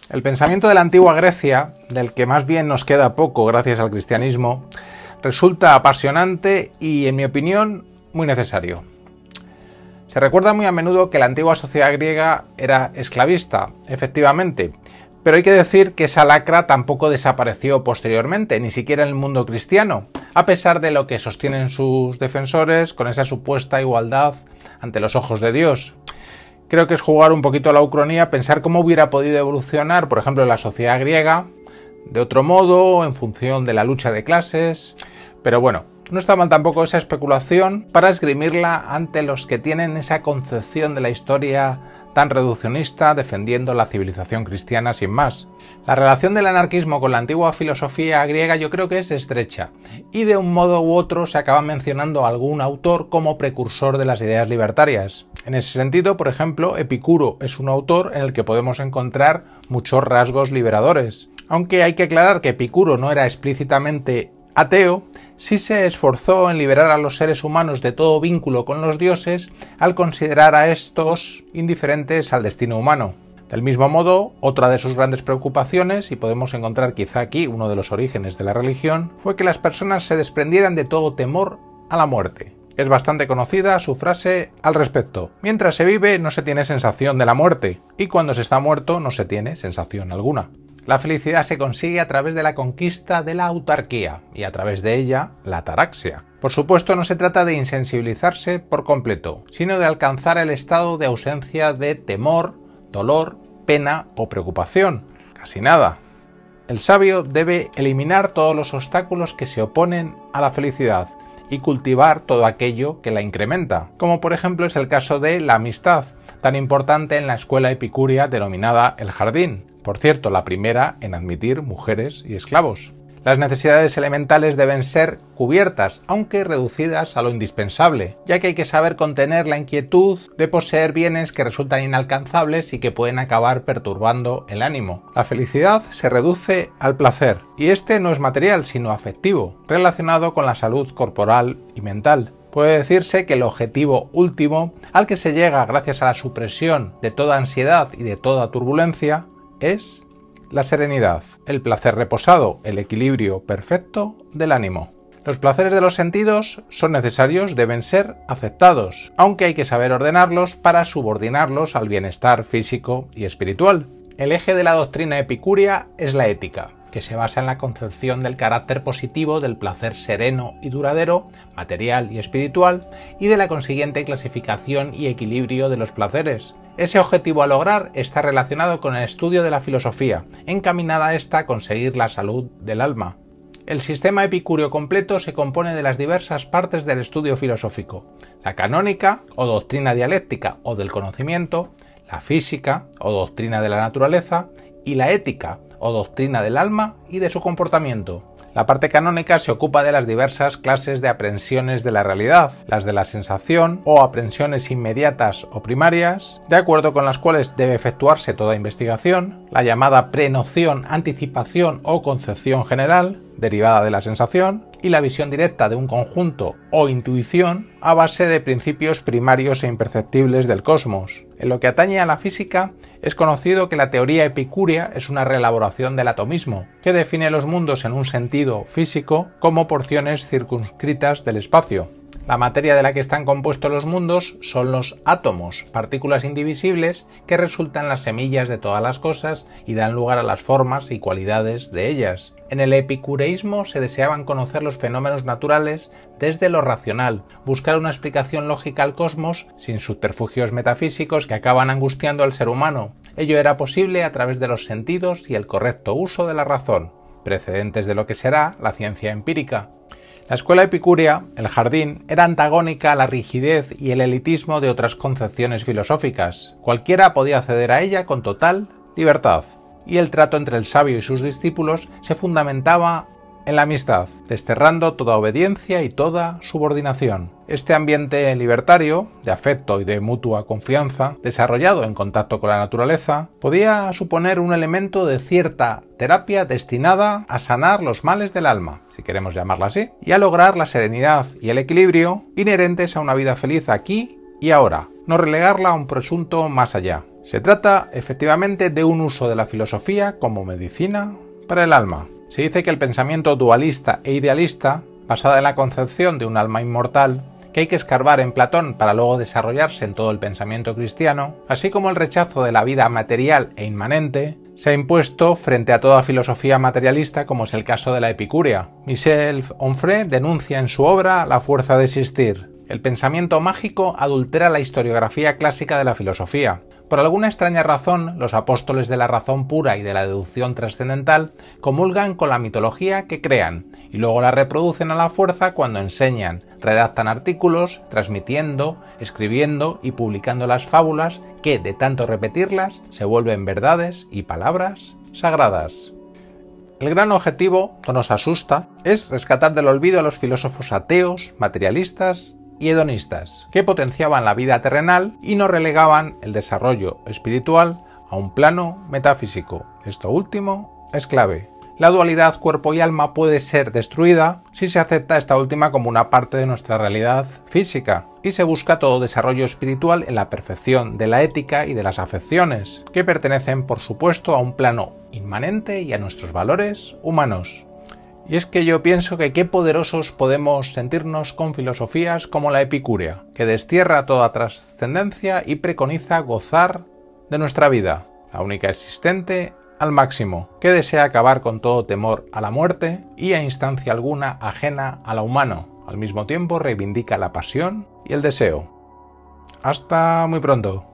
El pensamiento de la antigua Grecia, del que más bien nos queda poco gracias al cristianismo, resulta apasionante y, en mi opinión, muy necesario. Se recuerda muy a menudo que la antigua sociedad griega era esclavista, efectivamente, pero hay que decir que esa lacra tampoco desapareció posteriormente, ni siquiera en el mundo cristiano, a pesar de lo que sostienen sus defensores con esa supuesta igualdad ante los ojos de Dios. Creo que es jugar un poquito a la ucronía pensar cómo hubiera podido evolucionar, por ejemplo, la sociedad griega de otro modo, en función de la lucha de clases, pero bueno, no está mal tampoco esa especulación para esgrimirla ante los que tienen esa concepción de la historia tan reduccionista, defendiendo la civilización cristiana sin más. La relación del anarquismo con la antigua filosofía griega yo creo que es estrecha, y de un modo u otro se acaba mencionando a algún autor como precursor de las ideas libertarias. En ese sentido, por ejemplo, Epicuro es un autor en el que podemos encontrar muchos rasgos liberadores. Aunque hay que aclarar que Epicuro no era explícitamente ateo, sí se esforzó en liberar a los seres humanos de todo vínculo con los dioses al considerar a estos indiferentes al destino humano. Del mismo modo, otra de sus grandes preocupaciones, y podemos encontrar quizá aquí uno de los orígenes de la religión, fue que las personas se desprendieran de todo temor a la muerte. Es bastante conocida su frase al respecto: mientras se vive no se tiene sensación de la muerte, y cuando se está muerto no se tiene sensación alguna. La felicidad se consigue a través de la conquista de la autarquía y a través de ella la ataraxia. Por supuesto, no se trata de insensibilizarse por completo, sino de alcanzar el estado de ausencia de temor, dolor, pena o preocupación. Casi nada. El sabio debe eliminar todos los obstáculos que se oponen a la felicidad y cultivar todo aquello que la incrementa, como por ejemplo es el caso de la amistad, tan importante en la escuela epicúrea denominada el jardín. Por cierto, la primera en admitir mujeres y esclavos. Las necesidades elementales deben ser cubiertas, aunque reducidas a lo indispensable, ya que hay que saber contener la inquietud de poseer bienes que resultan inalcanzables y que pueden acabar perturbando el ánimo. La felicidad se reduce al placer, y este no es material, sino afectivo, relacionado con la salud corporal y mental. Puede decirse que el objetivo último, al que se llega gracias a la supresión de toda ansiedad y de toda turbulencia, es la serenidad, el placer reposado, el equilibrio perfecto del ánimo. Los placeres de los sentidos son necesarios, deben ser aceptados, aunque hay que saber ordenarlos para subordinarlos al bienestar físico y espiritual. El eje de la doctrina epicúrea es la ética, que se basa en la concepción del carácter positivo del placer sereno y duradero, material y espiritual, y de la consiguiente clasificación y equilibrio de los placeres. Ese objetivo a lograr está relacionado con el estudio de la filosofía, encaminada a esta a conseguir la salud del alma. El sistema epicúreo completo se compone de las diversas partes del estudio filosófico: la canónica, o doctrina dialéctica o del conocimiento, la física, o doctrina de la naturaleza, y la ética, o doctrina del alma y de su comportamiento. La parte canónica se ocupa de las diversas clases de aprehensiones de la realidad, las de la sensación o aprehensiones inmediatas o primarias, de acuerdo con las cuales debe efectuarse toda investigación, la llamada prenoción, anticipación o concepción general, derivada de la sensación, y la visión directa de un conjunto o intuición a base de principios primarios e imperceptibles del cosmos. En lo que atañe a la física, es conocido que la teoría epicúrea es una reelaboración del atomismo, que define los mundos en un sentido físico como porciones circunscritas del espacio. La materia de la que están compuestos los mundos son los átomos, partículas indivisibles que resultan las semillas de todas las cosas y dan lugar a las formas y cualidades de ellas. En el epicureísmo se deseaban conocer los fenómenos naturales desde lo racional, buscar una explicación lógica al cosmos sin subterfugios metafísicos que acaban angustiando al ser humano. Ello era posible a través de los sentidos y el correcto uso de la razón, precedentes de lo que será la ciencia empírica. La escuela epicúrea, el jardín, era antagónica a la rigidez y el elitismo de otras concepciones filosóficas. Cualquiera podía acceder a ella con total libertad, y el trato entre el sabio y sus discípulos se fundamentaba en la amistad, desterrando toda obediencia y toda subordinación. Este ambiente libertario, de afecto y de mutua confianza, desarrollado en contacto con la naturaleza, podía suponer un elemento de cierta terapia destinada a sanar los males del alma, si queremos llamarla así, y a lograr la serenidad y el equilibrio inherentes a una vida feliz aquí y ahora, no relegarla a un presunto más allá. Se trata efectivamente de un uso de la filosofía como medicina para el alma. Se dice que el pensamiento dualista e idealista, basado en la concepción de un alma inmortal, que hay que escarbar en Platón para luego desarrollarse en todo el pensamiento cristiano, así como el rechazo de la vida material e inmanente, se ha impuesto frente a toda filosofía materialista, como es el caso de la epicúrea. Michel Onfray denuncia en su obra La fuerza de existir. El pensamiento mágico adultera la historiografía clásica de la filosofía. Por alguna extraña razón, los apóstoles de la razón pura y de la deducción trascendental comulgan con la mitología que crean y luego la reproducen a la fuerza cuando enseñan, redactan artículos, transmitiendo, escribiendo y publicando las fábulas que, de tanto repetirlas, se vuelven verdades y palabras sagradas. El gran objetivo, no nos asusta, es rescatar del olvido a los filósofos ateos, materialistas y hedonistas, que potenciaban la vida terrenal y no relegaban el desarrollo espiritual a un plano metafísico. Esto último es clave. La dualidad cuerpo y alma puede ser destruida si se acepta esta última como una parte de nuestra realidad física y se busca todo desarrollo espiritual en la perfección de la ética y de las afecciones, que pertenecen por supuesto a un plano inmanente y a nuestros valores humanos. Y es que yo pienso que qué poderosos podemos sentirnos con filosofías como la epicúrea, que destierra toda trascendencia y preconiza gozar de nuestra vida, la única existente, al máximo, que desea acabar con todo temor a la muerte y a instancia alguna ajena a la humano. Al mismo tiempo reivindica la pasión y el deseo. Hasta muy pronto.